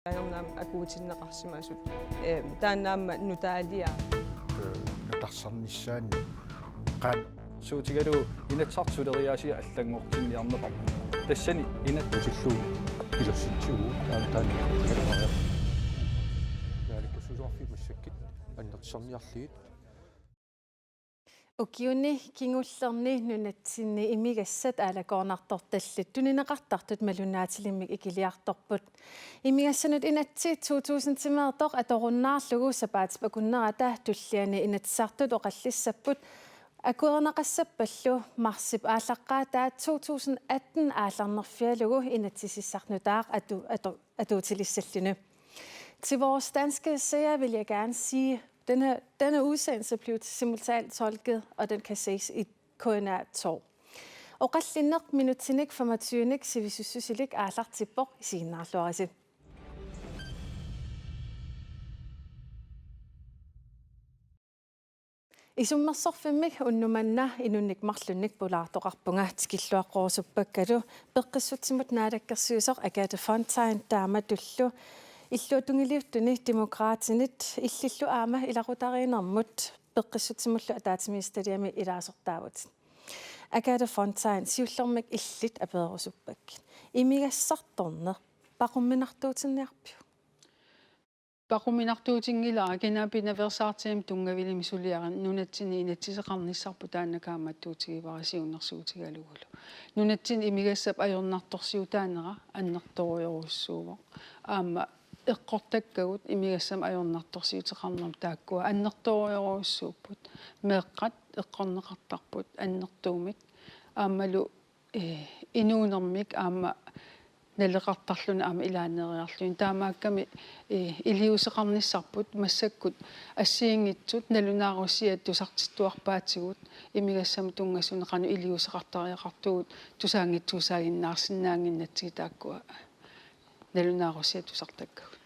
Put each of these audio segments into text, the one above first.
Ayornaam akuutinneqarsimasut taannaamma nutaalia natarsarnissaani qaan suutigalu inatsartuleriasia allangortinniarneqar tassani usillu ilossitsugu taani tigaluqaria yaalikasusuarfi massakkit annertsarniarliit Ukiuni kingullerni nunatsinni imigassat aalakoornartortallut tunineqartartut malunaatilimmik ikiliartorput imigassanut inatsi 2000-timeertoq atorunnaarlugu sapaatipakуннерата tulliani inatsartut oqallissapпут акуернеқассаппаллу марсип ааллаққаатаа 2018 аалларнерфиалугу inatsissarnutaaq atuutilissallunu. Til vores danske seere vil jeg gerne sige, denne udsendelse blev simultant tolket, og den kan ses i KNR 2. Og qallinneq minutinik 25 sivisussusilik aallartippoq isiinnaarluarisi. Isummersorfimmik unnumanna inunnikmarlunnik pulaartoqarpunga tikilluaqqorusuppakkalu peqqissutsimut naalakkersiusoq Agathe Fontaine taamatullu иллуутунгилиуттуни демократинит иллиллу аама иларутариинермут пеққиссутсимуллу атаатимисталиами илаасортаавут Agathe Fontaine сиуллермик иллит аперерусуппаккит имигассарторнер пақумминартуутинниарпиу пақумминартуутингилаа кинаапинаверсаартиам тунгавилими сулиаран нунатсини инатсисеқарниссарпу тааннакааматтуутигиварасиуннэрсуутигалугулу нунатсин имигассап ajornartorsiu таанера аннерторуйоруссуувоқ аама эққортаккагут имигассам ajornartorsiutеқарнерм тааккуа аннерторуйоруссууппут меэққат эққорнеқартарпут аннертуумик аамалу инуунермик аама налеқартарлуна аама илаанериарлуин таамаакками илиусеқарниссарпут массаккут ассиингитсут налунааруссиат тусартиттуарпаатигут имигассам тунгасунеқану илиусеқартариақартугут тусаангитсуусаагиннаарсинаангиннатсиги тааккуа налунааруссиат тусартаккагут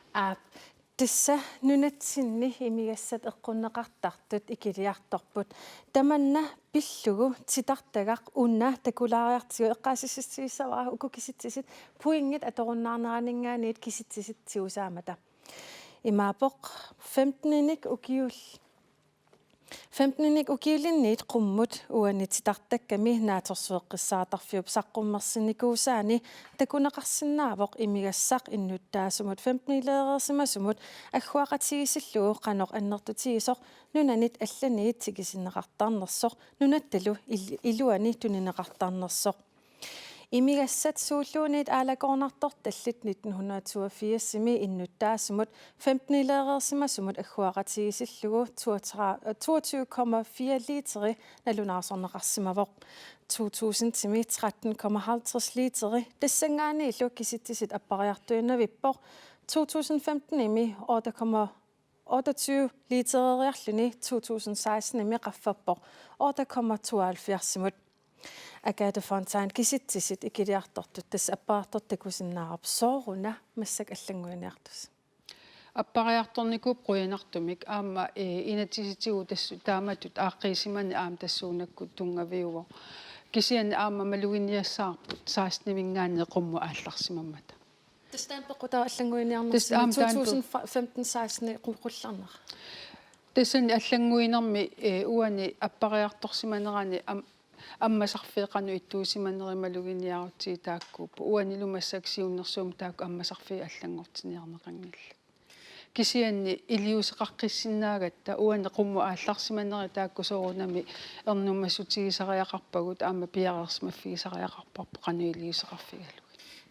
тисса нунатсинни имигассат эққуннеқартартут икилиарторпут таманна пиллугу титартагақ унна такулаариартигу эққаасиссиссаваа укукиситсисит пуингит аторуннаарнераанингаанит киситсиситсиусаамата имаапоқ 15-ник укиулинниит qumмут уанититартакками нааторсуэққиссаатарфиуп саққуммерсиникуусаани такунеқарсинаавоқ имигассақ иннуттаасумут 15-илеерсимасумут аггуақатигисиллугу қанеқ аннертутигисоқ нунанит алланиит тигисиннеқартарнерсоқ нунатталу илуани тунинеқартарнерсоқ имигассат сууллуунит аалагоорнарторталлит 1982-сими иннуттаасумут 15-илеерсимасумут аггуақатигисиллугу 22,4 литери налунаарсорнеқарсимавоқ 2000-тими 13,50 литери тассангаани илу киситтисит аппариартуиннавиппоқ 2015-ими 8,28 литерериарлуни 2016-ими qaffappoq 8,72-симут Agathe Fontaine kisitsisit ikiliartortut tas appaartortakusinnaarup sooruna massak allangуиниартус аппариарторникуп қуянартумик аама инатиситигу тассу тааматут ааққисимани аама тассуунакку тунгавиуво кисиани аама малугинниассаарпут саастнивингаанне қумму аалларсимаммата тастаанпеқутаа аллангуиниарнерс 2015-16 қулларнер тассани аллангуинерми уани аппариарторсиманерани аммасарфеэқану иттуусиманерималугиниарутсии тааккууппу уанилумассаксиуннэрсуум таакку аммасарфи аллангортиниарнеқангилла кисианни илиусеқаққиссинаагатта уани қумму аалларсиманери таакку соорунами эрнуммассутигисариақарпагут аама пиарерсмаффигисариақарпарпу қану илиусеқарфигалугит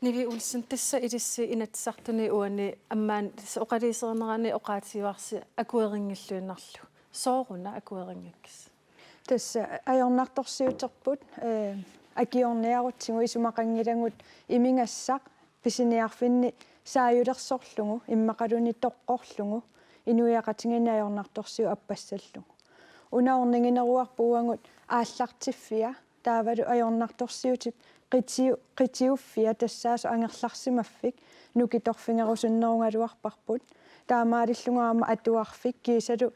Nivi Olsen tissa idissi inatsartuni uani ammaan oqaliisernerani oqaatiuarsi akueringilluinarlu sooruna akueringakkis tässä ajornartorsiuterput akiorniarutsingu isumaqangilangut imingassaq pisiniarfinni saayulersorlungu immaqaluni toqqorlungu inuiaqatingini ajornartorsiu appassallugu unaorningineruarpuuangut aallartiffia taavalu ajornartorsiutip qitiuffia tassaasu angerlarsimaffik nukitorfingerusunnerungaluarparput taamaalillungaama atuarfik kiisalu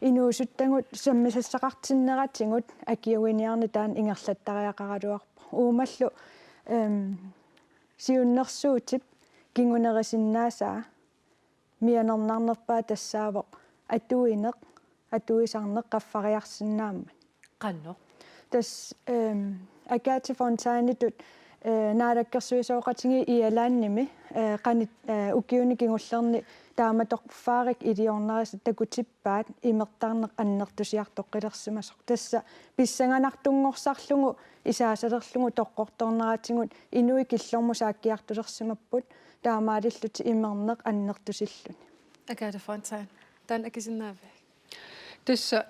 inuusuttangut sammisassaqartinneratigut akiuiniarni taan ingerlattariaqaraluarpa uumallu siunnersuutip kingunerisinnaasaa mianernaarnerpaa tassaavo atuineq atuisarneq qaffariarsinnaamma qanno tas akaati fontaanitut naalakkерсуисооqatingi ialaannimi qanit ukiuni kingullerni taamatorfaarik iliorneris takutippaat imertarneq annertusiartoqqilersimasoq tassa pissanganartunngorsaarlugu isaasalerlugu toqqortorneraatigut inui killormu saakkiartulersimapput taamaalilluti imerneq annertusilluni akaati fontaan tan akisinnaave tässä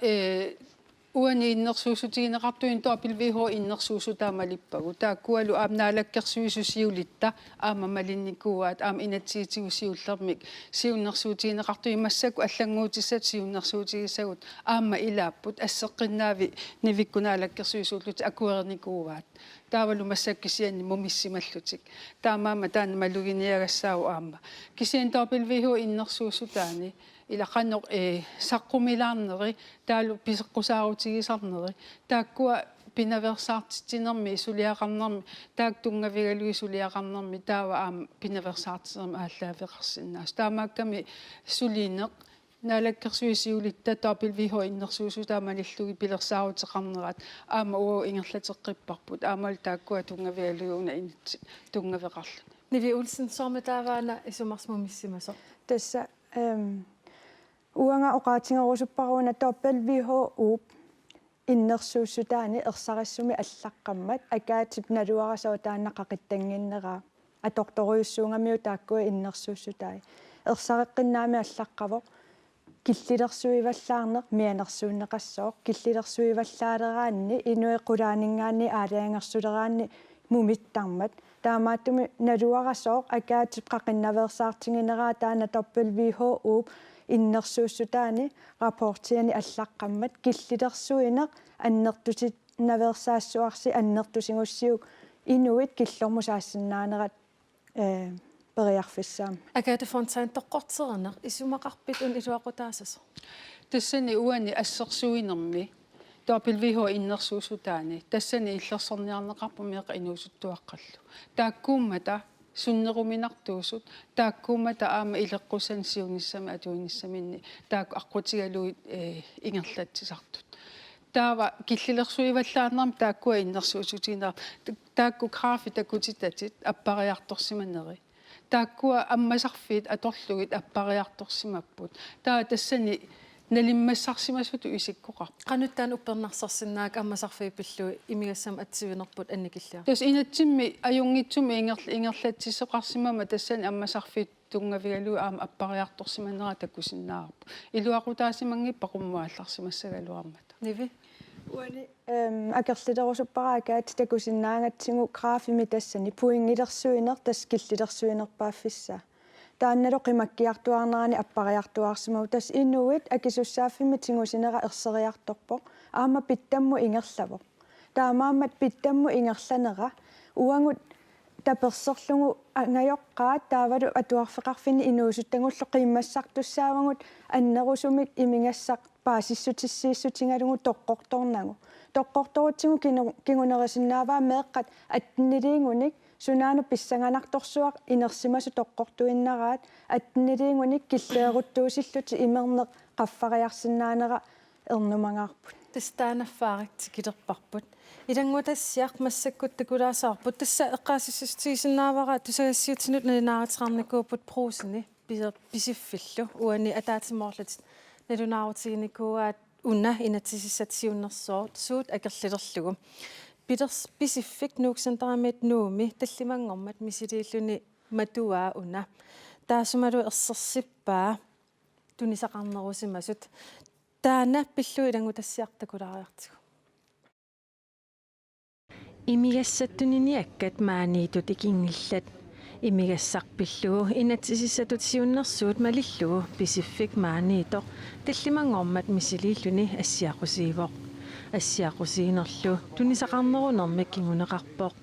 uani innersuusutigineqartuin toapilviho innersuusutaamalippagу taakkualu aamnaalakkersuisusiulitta aamamalinnikkuaat aam inatsiitigusiullermik siunnersuutigineqartui massaku allanguutissat siunnersuutigisagut aamma ilaapput asseqqinnaavi nivikkunaalakkersuisuullut akuernikuuaat taavalu massakkisianni mumissimallutik taamaama taanna maluginiagassaagu aamma kisien toapilviho innersuusutaani ilaqannoq saqqumilаарneri taalu piseqqusaaruutigisarneri taakkua pinaversaartitinermi isuliaqarnermi taaktungavigalugi suliaqarnermi taava aama pinaversaartitinermi aallaaveqarsinnaas taamaakkami suliineq naalakkersuisiulitta toapilviho innersuusu taamalillugi pilersaaruteqarneraat aama uo ingerlateqqipparput aamal taakkua tungavigalugiuna initsi tungaveqarluni Nivi Olsen soometaavaana isumarsmumissimaso tassa uanga oqaatingerusupparuuna toppalviho uup innersuussutaani ersarissumi allaqqammat akaatip naluarasoo taannaqaqittanginneraa atortoruyussuungamiu taakkua innersuussutaai ersariqqinnaami allaqqavoq killillersuivallaarneq mianersuunneqassooq killillersuivallaaleraanni inui qulaaningaanni aalaangersuleraanni mumittarmat taamaattumi naluarasooq akaatip qaqinnaversaartingineraa taana toppalviho uup innersuussutaani rapportiani allaqqammat killillersuineq annertusit naversaassuarsi annertusingussiuk inuit killormusaassinnaanerat periarfissaam akaati fontaan toqqortereneq isumaqarpit un iluaqutaasaso tassani uani assersuinermi toapilviho innersuusutaani tassani illersorniarneqarpu meeqa inuusuttuaqqallu taakkuummata sunneruminartuusut taakkuumata aama ileqqusan siunissami atuinnissaminni taakku aqqutigaluit ingerlatsisartut taava killillersuivallaarnermi taakkua innersuusutiginerar taakku graafi takutitatit appariartorsimaneri taakkua ammasarfiit atorlugit appariartorsimapput taa tassani nalimmassarsimasutu isikkoqar qanuttaan uppernarsarsinnaak ammasarfiipillui imigassam atsivinerput annikillia tas inatsimmi ajungitsumi ingerlatsisoqarsimama tassani ammasarfiit tungavigalu aama appariartorsimanera takkusinnaarpu iluaqutaasimanngippa qummuallarsimassagaluarmata nivi uani akerliterusupparaakaat takusinnaangatsigu graafimi tassani puingilersuiner tas killillersuinerpaaffissaa taannalo qimakkiartuarnerani appariartuarsimagu tas inuit akisussaaffimi tingusinera erseriartorpoq aama pittammu ingerlavoq taamaammat pittammu ingerlanera uangut taperserlugu angajoqqaat taavalu atuarfeqarfini inuusutangullu qiimmassartussaavangut annerusumik imingassaq paasissutissiissutingalugu toqqortornagu toqqortorutigu kingunerisinnaaraa meeqqat attniliingunik sunaanu pissanganartorsuaq inersimasu toqqortuinnaraat attniliingunik killeeruttuusilluti imerneq qaffariarsinnaanera ernumangaarput tastaanaffaarik tikilerparput ilangutassiaq massakkut takulaasaarput tassa eqqaasissustigisinnaavara tusagassiutinut nalinaaritaqarnikuuput pruusini pisiffillu uani ataatimoorlat nalunaarutiginikkууаат unna inatsisissat siunnersoort suut akerlilerlugu pisiffik nuuksantaramit nuumi tallimangormat misiliilluni matuaa unna taasumalu ersersippaa tunisaqarnerusimasut taana pillu ilangutassiartakulariartigu imigassattunini akkat maaniitut ikingillat imigassarpillugu inatsisissatut siunnersuut malillugu pisiffik maaniitoq tallimangormat misiliilluni assiaqusiivoq ассиақусиинерлу тунисақарнерунэрмик кигунеқарпоқ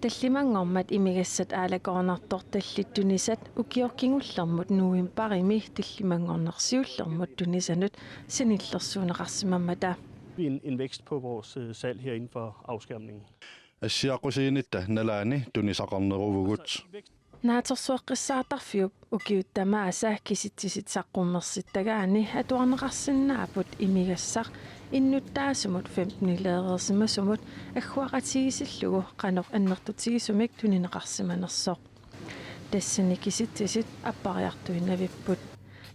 таллимангормат имигассат аалакорнартор таллиттунисат укиоркингуллермут нуимпарими таллимангорнерсиуллермут тунисанут саниллерсуунеқарсимаммата en vækst på vores salg her inden for afskærmningen. Assiaqqusiinitta nalaani tunisaqarneruvugut naatorsueqqissaartarfiup ukiuttamaasa kisittisit saqqummersittagaani atuarneqarsinnaaput imigassaq innuttaasumut 15-ladersimmasumut agguaqatigisillugu qanoq annertutigisumik tunineqarsimanersoq tassani kisittisit appariartuinnavipput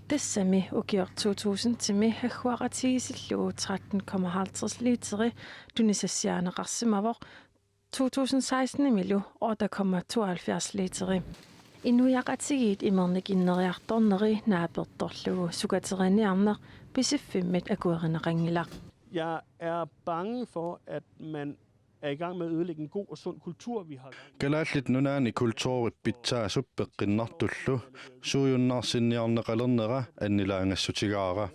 tassami ukior 2000-timi agguaqatigisillugu 13,50 literi tunisassiaaneqarsimavoq 2016 milu 8,72 literi. Inujaqatigit imernikinneriartorneri naapertorlugu sukateriniarneq pisiffimmet akuerineqangilaq. Jeg er bange for, at man er i gang med at ødelægge en god og sund kultur, vi har. Kalaallit nunaani kultuurit pitsaasup peqqinnartullu suujunnaarsinniarneqalernera annilaangassutigaara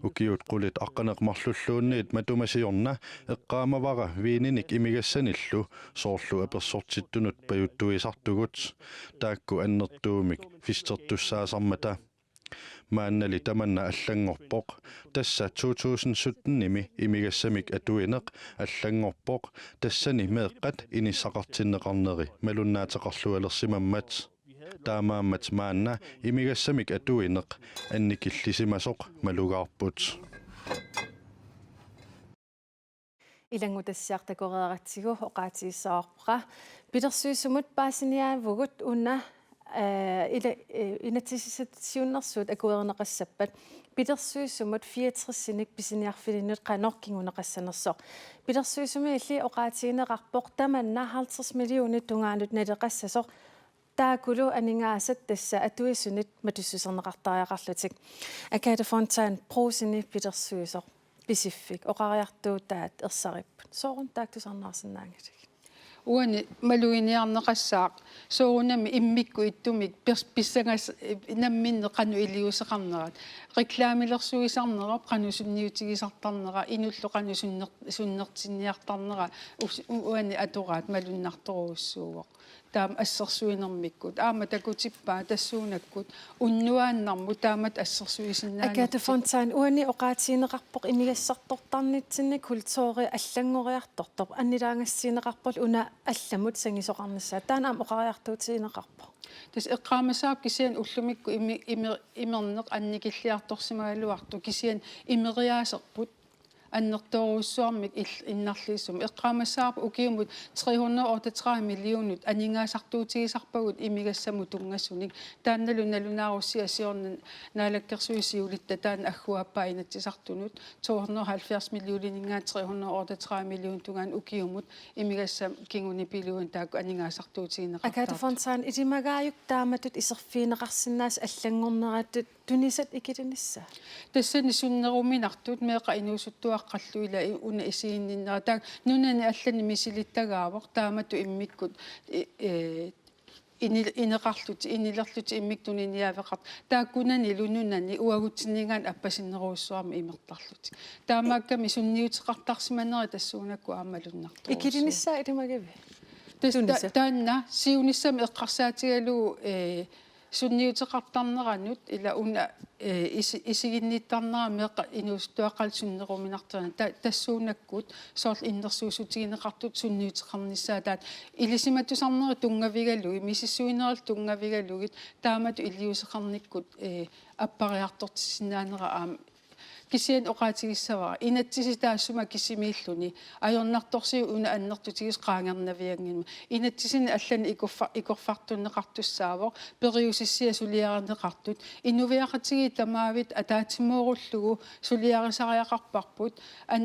ukiut qulit aqqaneqmarlulluunniit matumasiorna eqqaamavara viininik imigassanillu soorlu apersortittunut pajuttuisartugut taakku annertuumik fistertussaasarmata maannali tamanna allangorpoq tassa 2017-nimi imigassamik atuineq allangorpoq tassani meeqqat inissaqartinneqarneri malunnaateqarlualersimammat taamaammat maanna imigassamik atuineq annikillisimasoq malugaarput Ilangutassiartakoreeratsigu oqaatigissaarpra pitersuisumut paasiniaavugut unna inatsisisatiunnersut akuerneqassappat pitersuisumut 64-sinik pisiniarfilinut qanorkinguneqassanersoq pitersuisumi illi oqaatigineqarpoq tamanna 50 millionit tungaanut naleqassasoq taakulu aningaasat tassa atuisunit matussuserneqartariaqarlutik Agathe Fontaine prosini pitersuisoq pisifik oqariartuutaat ersaripput soorun taaktusarnaarsinnaangatik uani maluiniarneqassaaq soorunami immikku ittumik pissangas namminne qanu iliuseqarnerat reklaamilersuisarnerap qanusunniutigisartarnera inullu qanu sunnertinniartarnera uani aturaat malunnartoruussuuvoq taam assersuinermikkut aama takutippaa tassuunakkut unnuaannarmu taamat assersuisinnaanert Agathe Fontaine uani oqaatigineqarpoq imigassartortarnitsinnik kultuuri allangoriartortor annilaangassiineqarpol una allamut sangisoqarnissaa taanaam oqariartuutigineqarpoq tas eqqaamasaap kisian ullumikku imerneq annikilliartorsimagaluartu kisian imeriaaserput annertoruussuarmik innarliissum eqqaamasaarp ukiumut 338 millionut aningaasartuutigisarpagut imigassamu tungassunik taannalu nalunaarusi asiorna naalakkersuisiulitta taan agguappaa inatsisartunut 270 millioningaat 338 million tungaan ukiumut imigassam kinguni piluun taakku aningaasartuutigineqartaat Agathe Fontaine itimagaayuk taamatut iserfiineqarsinnaas allangorneratut tunisat ikilinissa tassani sunneruminartut meeqa inuusuttuaqqalluila una isiinninnera taak nunani allani misilittagaavoq taamatu immikkut ineqarlut inilerlut immiktunianiaveqart taakkunani lununani uagutsinningaan appasinneruussuarmi imertarlut taamaakkami sunniuteqartarsimaneri tassuunakku aammalunnartu ikilinissa itimagavi taanna siunissami eqqarsaatigalu sunniuteqartarneranut ila una isiginnittarnera meeqa inuustuaqal sunneruminartuna tassuunakkut soorl innersuusutigineqartut sunniuteqarnissaa taat ilisimatusarneri tungavigalugi misissuineralt tungavigalugit taamatu iliuseqarnikkut appariartortissinnaanera aam kisian oqaatigissavara inatsisitaassuma kisimiilluni ajornartorsiu una annertutigis qaangernavianginma inatsisini allani ikorfartunneqartussaavoq periusissia suliaarneqartut innuviaqatigi tamaavit ataatimuurullugu suliarisariaqarparput an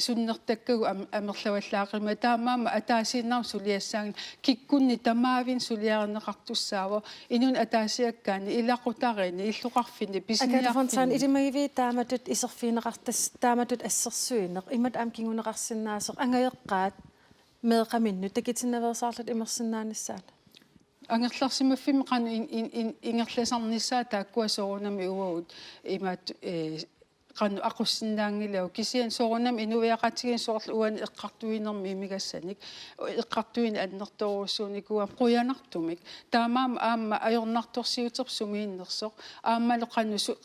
sunnertakkagu amerlavallaaqima taamaama ataasiinnar suliassaangin kikkunni tamaavin suliaarneqartussaavo inun ataasiakkaani ilaqutarini illuqarfini Agathe Fontaine itimagivi taamatut iserfiineqartas taamatut assersuineq imat aamkinguneqarsinnaasoq angayeqqaat meeqaminnu takitinnaversaarlut imersinnaanissaan angerlarsimaffimi qanu ingerlasarnissaa taakkuasoorunami uagut imaat qannu aqussinnaangilau kisian soorunam inuiaqatigiin soorlu uan eqqartuinermi imigassanik eqqartuin annertoruussuunikuam quyanartumik taamaam aamma ajornartorsiutersumiinnersoq aammalo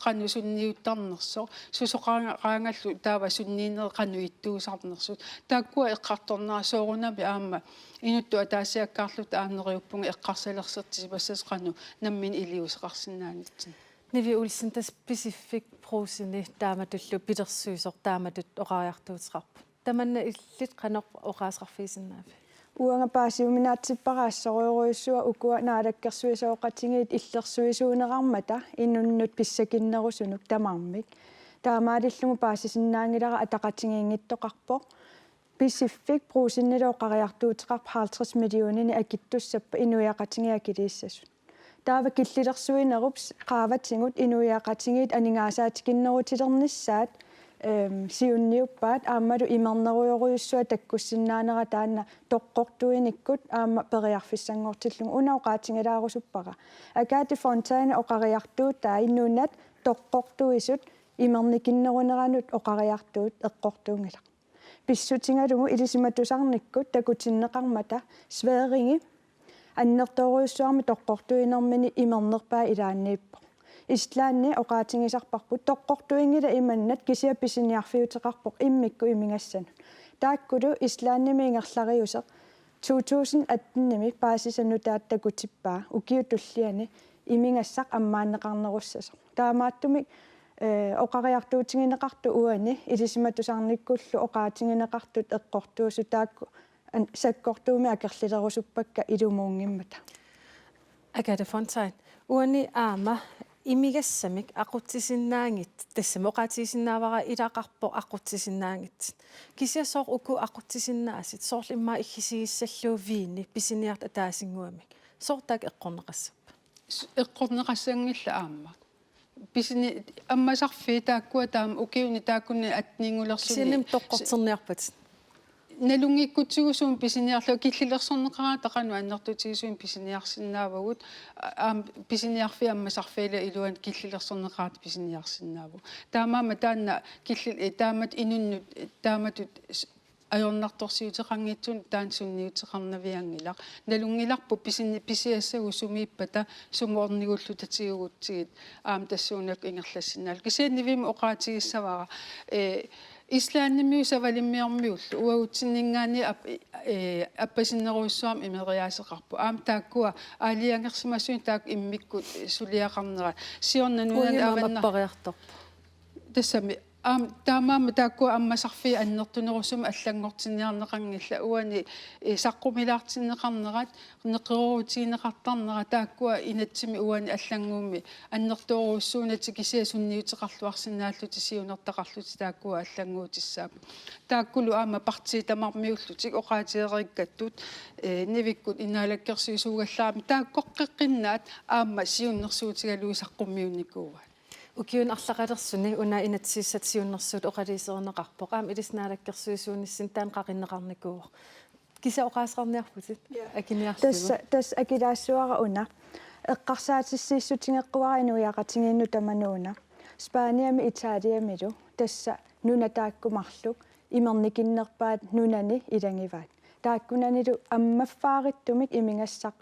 qannu sunniuttarnersoq susoqaangallu taava sunniinner qannu ittuusarnersut taakkua eqqartornaa soorunami aamma inuttu ataasiakkaarlut aaneriuppunga eqqarsalersertisipassas qannu nammin iliuseqarsinnaanitsin Nivi Olsen, der specifikt prosene, der man det løb bittersøs, og der man det orajagtuutrap. Der man lidt kan op orajagfisen af. Uanga paasiuminaatipparaassoriuruissua ukua naadakkersuisooqatingiit illersuisuuneqarmata innunnut pissakinnerusunuk tamarmik taamaadillungu paasisinnaangilara ataqatingiingittoqarpo Pacific brusinniloqariartuuteqarp 50 millionini akittussappa inuiaqatingiakiliissasut taava killillersuinerups qaavatingut inuiaqatingiit aningaasaatikиннерутилернissaat siunniuppaat aammalu imernerujorujussua takkussinnaanera taanna toqqortuinikkut aamma periarfissangortillungu unaoqaatingalaarusuppara akaati fontaine oqariartuut taa innuunat toqqortuisut imernikinneruneranut oqariartuut eqqortuungila pissutingalugu ilisimatusarnikkut takutinneqarmata Sværingi аннерторуйуссуарми тоққортуинермини имернерпаа илааннииппо ислаанни оqaatingisarparput тоққортуингила иманнат кисиапписиниарфиутеқарпоқ иммикку имингассан тааккулу ислаанними ингерлариусеқ 2018-ними паасисану тааттакутиппаа укиутуллиани имингассақ аммааннеқарнеруссасо таамааттумик оқариартуутингинеқарту уани илисиматусарниккуллу оqaatinginеқартут эққортуусу таакку sakkortuumi akerlilerusuppakka ilumuungimmata Agathe Fontaine, uani aama imigassamik aqutsisinnaangit tassamoqatisinnaavara ilaqarpo aqutsisinnaangit kisiasoor uku aqutsisinnaassit soorlimmaa iggisigissalluu pisiniart ataasinguamik soortaak eqqorneqassappa eqqorneqassangilla aamma pisini ammasarfii taakkua taam ukiuni taakkunni atningulersunni sinim toqqorterniarpat nalungikkutsugusuun pisiniarlu killillersorneqaraa taqanu annertutigusuun pisiniarsinnaavagut pisiniarfi ammasarfiila iluan killillersorneqarat pisiniarsinnaavu taamaama taanna taamat inunnut taamatut ajornartorsiuteqanngitsun taan sunniuteqarnaviangilaq nalungilarpu pisiassagu sumiippata sumuornigullu tatiguutsigit tassuunak ingerlassinnaal kisiannivima oqaatigissavara Islaannimiusavalimmiormiullu uagutsinningaani appasineruussuam imeriaaseqarpu aam taakkua aaliangersimasuun taak immikkut suliaqarnera siornanuunan avanna tassami taamaama taakkua ammasarfi annertunerusuma allangortinniarneqangilla uani saqqumilaartinneqarnerat neqeruutiineqartarnera taakkua inatsimi uani allanguumi annertuoruussuunati kisiasunniuteqarluarsinnaalluti siunertaqarluti taakkua allanguutissaap taakkulu aama partiitamarmiullutik oqaatierikkatut nivikkut inaalakkersuisuugallaami taakkoqqeqqinnaat aama siunnersuutigaluu saqqummiunnikkuuga ukiun arlaqalersuni una inatsissatiunnersut oqaliiserneqarpoq aam ilisnaalakkersuisuunissin taan qaqinneqarnikuuq kisa oqaasqarniarputit akiniarlugu tas akilaassuara una eqqarsaatissiissutingeqquara inuiaqatingiinnu tamanuuna Spaaniami Italiamilu tassa nuna taakkumarluk imernikinnerpaat nunani ilangivaat taakkunanilu ammaffaarittumik imingassaq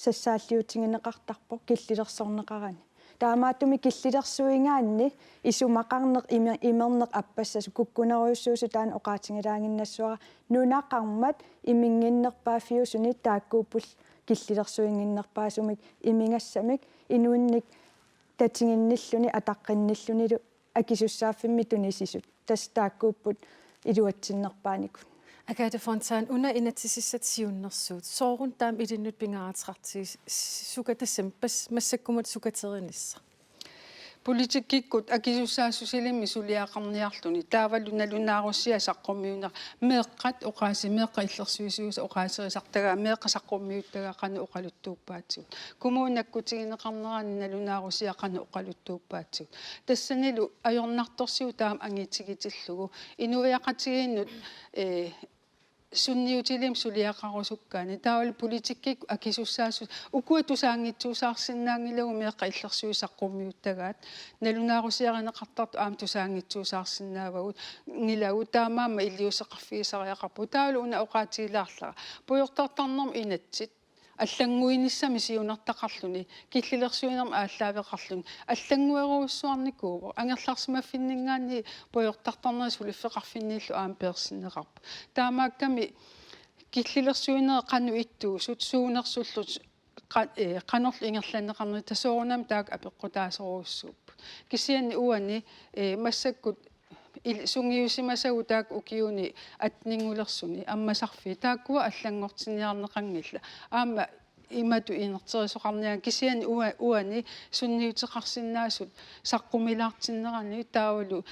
sassaalliutingineqartarpoq killilersorneqarani taamaattumi killillersuingaanni isumaqarneq imerneq appassas kukkuneruissuusu taan oqaatingilaanginnassuara nunaqarmat iminginnerpaafiusuni taakkuuppul killillersuinginnerpaasumik imingassamik inuunnik tatinginnilluni ataqqinillunilu akisussaaffimmi tunisisut tas taakkuupput iluatsinnerpaanikut Agathe Fontaine, una inatsissatiunnersuut soorun taam ilinnut pingaartartis sukatassampas massakkumat sukaterinnissa Politikikkut akisussaasussilimi suliaqarniarluni taavallunalunaarussia saqqummiuner meeqqat oqaasi meeqqa illersuisuus oqaaserisartaga meeqqa saqqummiuttaga qanu oqaluttuuppaatsigut kumuunakkutigineqarneraani nalunaarussia qanu oqaluttuuppaatsigut tassanilu ajornartorsiu taam angitigitillugu inuiaqatigiinnut sunniutilim suliaqarusukkaani taawal politikkik akisussaasut ukuatusaangitsuusaarsinnaangilagu meeqa illersuisaqqumiuttagaat nalunaarusiarineqartartu aam tusaangitsuusaarsinnaavagut ngilagu taamaama illiuseqarfiisariaqarpu taawal una oqaatiilaarlara pujortartarnerm inatsit аллангуинissami siunartaqarluni killillersuinerma ааllaавеқарлун аллангуеруусsuarnikuuvo ангерларсимаффиннингаани пойортартарнерис улиффеқарфиннииллу аам персинеқарпу таамаакками киллилерсуинеэ қану иттуусут суунерсуллут qanorlu ingerlanneqarneri tasoorunam taak apeqqutaasоруuссууппут кисиани уани массаккут sungiusimasagu taak ukiuni atningullersuni ammasarfi taakkuwa allangortiniarneqangilla aama imatu inerterisoqarniaa kisiani uani sunniuteqarsinnaasut saqqumilаарtinnerani taavalu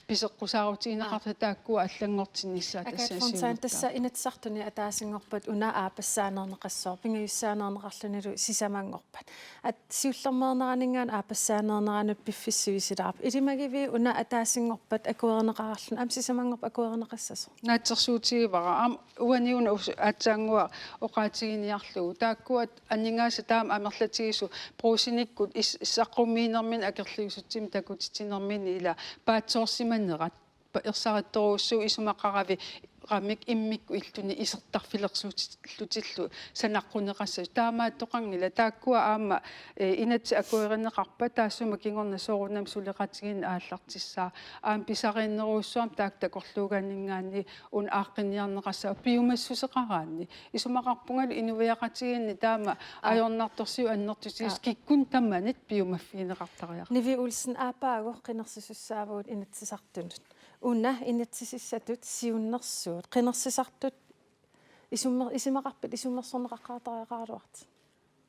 piseqqusaaruutiineqarta taakkuwa allangortinissaa тассаасиунаа тасса инатсартуни атаасингорпат уна аапассаанернеқассоо пингаюссаанернеқарлунилу сисамангорпат ат сиуллермернеранингаан аапассаанернеранут пиффиссуисилаарп илимагиви уна атаасингорпат акуернеқарарлун ам сисамангорп акуернеқассасо наатсерсуутигивара аам уаниуна аатсаангуа оqaатигиниарлугу тааккуат аннингааса таам амерлатигису проусиниккут иссаққумиинермин акерлигусутсим такутитинермини ила паатсоорсима нерат ерсаратторуссуу исумақарави qamik immikku illuni isertarfilersuutillutилlu sanaqquneqassa taamaattoqangila taakkua aama inatsi akuerineqarpa taassuma kingorna soorunam suleqatigin aallartissaa aam pisariinneruussuam taak takorluuganningaanni un aaqqiniarneqassa piumassuseqaraanni isumaqarpungal inuviaqatiginni taama ajornartorsiu annertusis kikkun tammanit piumaffiineqartariaq Nivi Olsen aapaago qinnersisussaavut inatsisartunut una inatsisissatut siunnersuut qinnersisartut isimaqarpit isummersorneqaqqaartariaqaaruart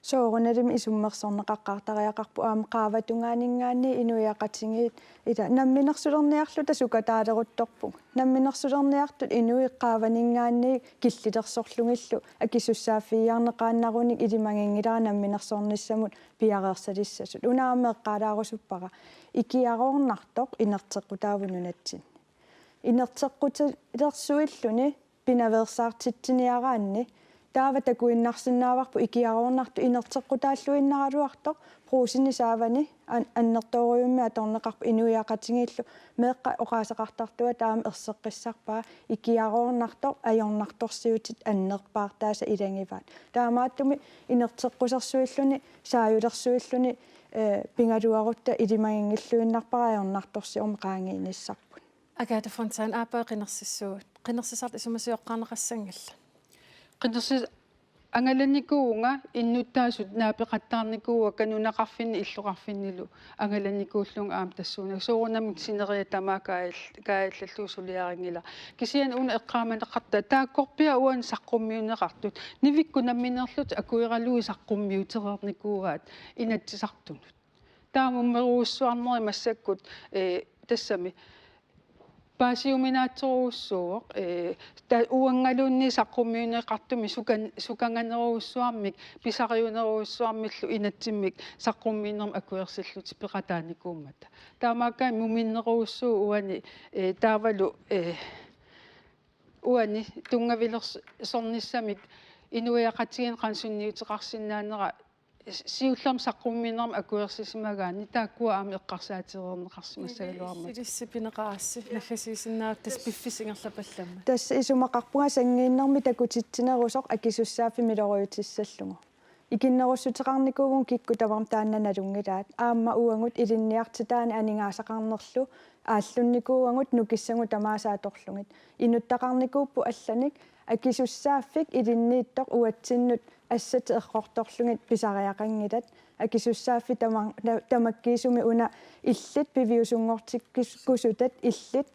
soorunalimi isummersorneqaqqaartariaqarpu aama qaavatungaanningaanni inuiaqatingiit ila namminersulerniarlu tasukataaleruttorpu namminersulerniartut inui qaavaningaanni killitersorlungillu akisussaafiiarneqaannarunik ilimangingilaa namminersornissamut piareersalissasut unaameeqqaalaarusuppara ikiaroornartoq inerteqqutaavununatsin inerteqqutilersuilluni pinaversaartitsiniaraanni taava takuinnarsinnaavarpu ikiaroornartu inerteqqutaalluinnaraluartoq pruusinisaavani annertooriummi atorneqarpu inuiaqatingiillu meeqqa oqaaseqartartua taama erseqqissarpaa ikiaroornartoq ajornartorsiutit annerpaartaasa ilangivaat taamaattumi inerteqqusersuilluni saayulersuilluni pingaluarutta ilimangingilluinnarparaajornartorsiorma qaangiinissarput Agatha Fontaine aapaa qinnersissuut qinnersisart isumasiuqqaarneqassangalla qinnersis angalanikuunga innuttaasut naapeqattaarnikuuga kanunaqarfinni illuqarfinnilu angalanikuullunga aam tassuuna soorunamik sineriatamaa kaayallalluusuliaringila kisian una eqqaamaneqarta taakkorpia uan saqqummiuneqartut nivikku namminerlut akuiralui saqqummiutereernikuugaat inatsisartunut taamummeruussuarneri massakkut tassami paasiuminaatsoruussuuq uangalunni saqqummiuneqartumi sukanganeruussuarmik pisariuneruussuarmillu inatsimmik saqqummiinerm akuersillut peqataanikuummata taamaakkai muminneruussuu uani taavalu uani tungavilersornissamik inuiaqatigin qansunniuteqarsinnaanera siullerm saqqummiinerm akuersisimagaani taakkua aami eqqarsaatereerneqarsimassagaluarma илиссипинеқарасси налласиисиннаат тас пиффисингерлапалламма тасса исумақарпунга сангииннэрми такутитсинерусоқ акисуссааффи милориутиссаллугу икиннеруссутеқарникуугун кикку таварм тааннаналунгилаат аама уангут илинниартитаани анингаасақарнерлу ааллунникууангут нукиссангу тамаасааторлугит инуттақарникууппу алланик акисуссааффик илиннииттоқ уатсиннут ассати эррорторлугит писариақангилат акисуссааффи тамаккиисуми уна иллит пивиусунгортиккусутат иллит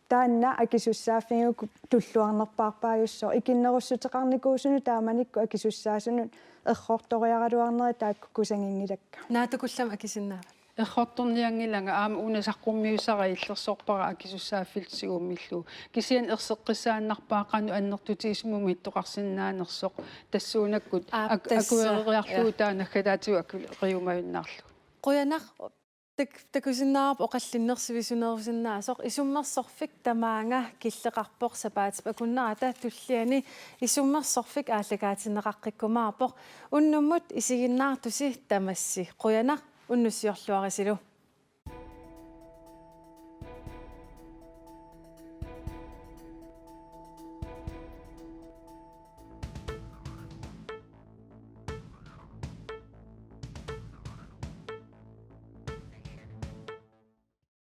таанна акисуссааффигу туллуарнерпаарпааюссоо икиннеруссутеқарникуусуну тааманикку акисуссаасунут эррорториаралуарнери таакку кусангингилакка наатукуллам акисиннаава errortorniangilanga aama una saqqummiusara illersorpara akisussaaffiltigummillu kisian erseqqissaannarpaaqanu annertutiisumumi ittoqarsinnaanersoq tassuunakkut akuereriarluu taanakkalaatigu akuriumayunnaarlu quyanaq такусиннаарп оқаллиннерсивисунерусиннаасоқ исуммерсорфик тамаанга киллеқарпоқ сапаатип акуннарата туллиани исуммерсорфик ааллагаатинеқаққиккумаарпоқ уннуммут исигиннаартуси тамасси қуянақ уннуссиорлуарисилу